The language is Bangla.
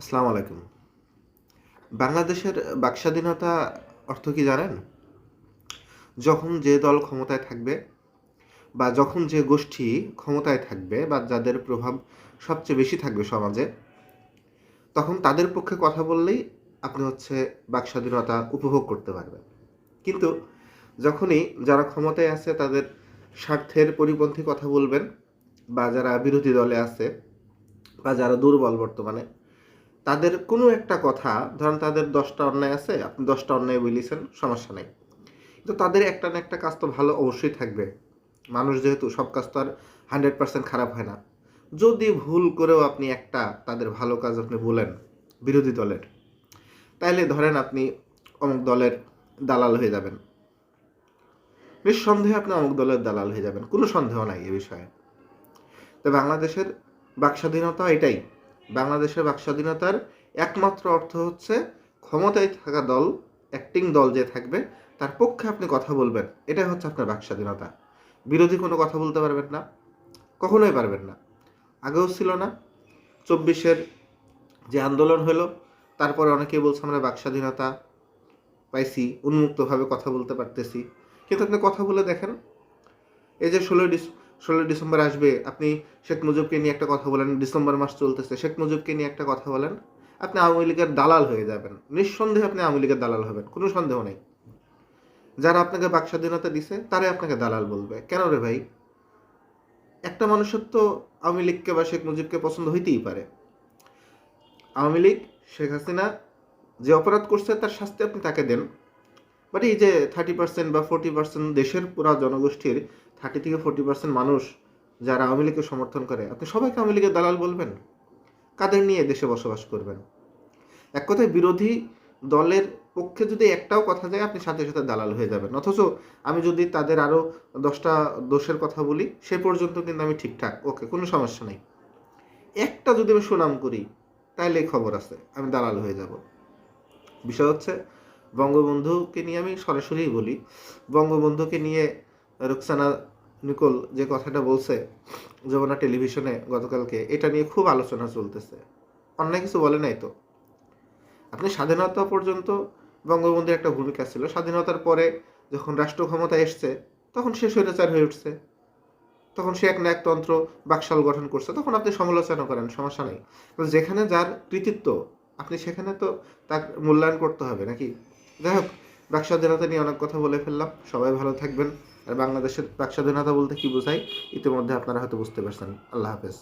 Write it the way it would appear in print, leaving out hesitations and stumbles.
আসসালামু আলাইকুম। বাংলাদেশের বাকস্বাধীনতা অর্থ কি জানেন? যখন যে দল ক্ষমতায় থাকবে বা যখন যে গোষ্ঠী ক্ষমতায় থাকবে বা যাদের প্রভাব সবচেয়ে বেশি থাকবে সমাজে, তখন তাদের পক্ষে কথা বললেই আপনি বাকস্বাধীনতা উপভোগ করতে পারবেন। কিন্তু যখনই যারা ক্ষমতায় আছে তাদের স্বার্থের পরিপন্থী কথা বলবেন বা যারা বিরোধী দলে আছে বা যারা দুর্বল বর্তমানে তাদের কোনো একটা কথা ধরেন তাদের ১০ টা অন্যায় আছে, আপনি ১০ টা অন্যায় বলিছেন, সমস্যা নাই। কিন্তু তাদের একটা না একটা কাজ তো ভালো অবশ্যই থাকবে। মানুষ যেহেতু সব কাজ তো আর 100% খারাপ হয় না। যদি ভুল করেও আপনি একটা তাদের ভালো কাজ আপনি বলেন বিরোধী দলের, তাইলে ধরেন আপনি অমুক দলের দালাল হয়ে যাবেন। নিঃসন্দেহে আপনি অমুক দলের দালাল হয়ে যাবেন। কোনো সন্দেহ নাই এ বিষয়ে। তো বাংলাদেশের বাকস্বাধীনতা এটাই। বাংলাদেশের বাকস্বাধীনতার একমাত্র অর্থ হচ্ছে ক্ষমতায় থাকা দল, অ্যাক্টিং দল যে থাকবে তার পক্ষে আপনি কথা বলবেন। এটাই হচ্ছে আপনার বাকস্বাধীনতা। বিরোধী কোনো কথা বলতে পারবেন না, কখনোই পারবেন না। আগেও ছিল না। ২৪-এর যে আন্দোলন হলো তারপরে অনেকেই বলছে আমরা বাকস্বাধীনতা পাইছি, উন্মুক্তভাবে কথা বলতে পারতেছি। কিন্তু আপনি কথা বলে দেখেন, এই যে ১৬ই ডিসেম্বর আসবে, আপনি শেখ মুজিবকে নিয়ে একটা কথা বলেন, ডিসেম্বর মাস চলতেছে, শেখ মুজিবকে নিয়ে একটা কথা বলেন, আপনি আওয়ামী লীগের দালাল হয়ে যাবেন। নিঃসন্দেহে আপনি আওয়ামী লীগের দালাল হবেন, কোনো সন্দেহ নেই। যারা আপনাকে বাকস্বাধীনতা দিছে তারাই আপনাকে দালাল বলবে। কেন রে ভাই? একটা মানুষের তো আওয়ামী লীগকে বা শেখ মুজিবকে পছন্দ হইতেই পারে। আওয়ামী লীগ, শেখ হাসিনা যে অপরাধ করছে তার শাস্তি আপনি তাকে দেন। বাট এই যে 30% বা 40% দেশের পুরা জনগোষ্ঠীর 30 থেকে 40% মানুষ যারা আওয়ামী লীগকে সমর্থন করে, আপনি সবাইকে আওয়ামী লীগের দালাল বলবেন? কাদের নিয়ে দেশে বসবাস করবেন? এক কথায় বিরোধী দলের পক্ষে যদি একটাও কথা যায় আপনি সাথে সাথে দালাল হয়ে যাবেন। অথচ আমি যদি তাদের আরও 10টা দোষের কথা বলি সে পর্যন্ত কিন্তু আমি ঠিকঠাক, ওকে, কোনো সমস্যা নেই। একটা যদি আমি সুনাম করি তাইলে খবর আছে, আমি দালাল হয়ে যাব। বিষয় হচ্ছে বঙ্গবন্ধুকে নিয়ে আমি সরাসরিই বলি। বঙ্গবন্ধুকে নিয়ে রুকসানা নিকোল যে কথাটা বলছে যমুনা টেলিভিশনে গতকালকে, এটা নিয়ে খুব আলোচনা চলতেছে। অন্যায় কিছু বলে নাই তো। আপনি স্বাধীনতা পর্যন্ত বঙ্গবন্ধুর একটা ভূমিকা ছিল। স্বাধীনতার পরে যখন রাষ্ট্র ক্ষমতায় এসছে তখন সে স্বৈরাচার হয়ে উঠছে। তখন সে এক নায়কতন্ত্র বাকশাল গঠন করছে। তখন আপনি সমালোচনা করেন, সমস্যা নেই। তো যেখানে যার কৃতিত্ব আপনি সেখানে তো তার মূল্যায়ন করতে হবে নাকি? যাই হোক, বাক স্বাধীনতা নিয়ে অনেক কথা বলে ফেললাম। সবাই ভালো থাকবেন। আর বাংলাদেশের বাক স্বাধীনতা বলতে কি বোঝায় ইতিমধ্যে আপনারা হয়তো বুঝতে পারছেন। আল্লাহ হাফেজ।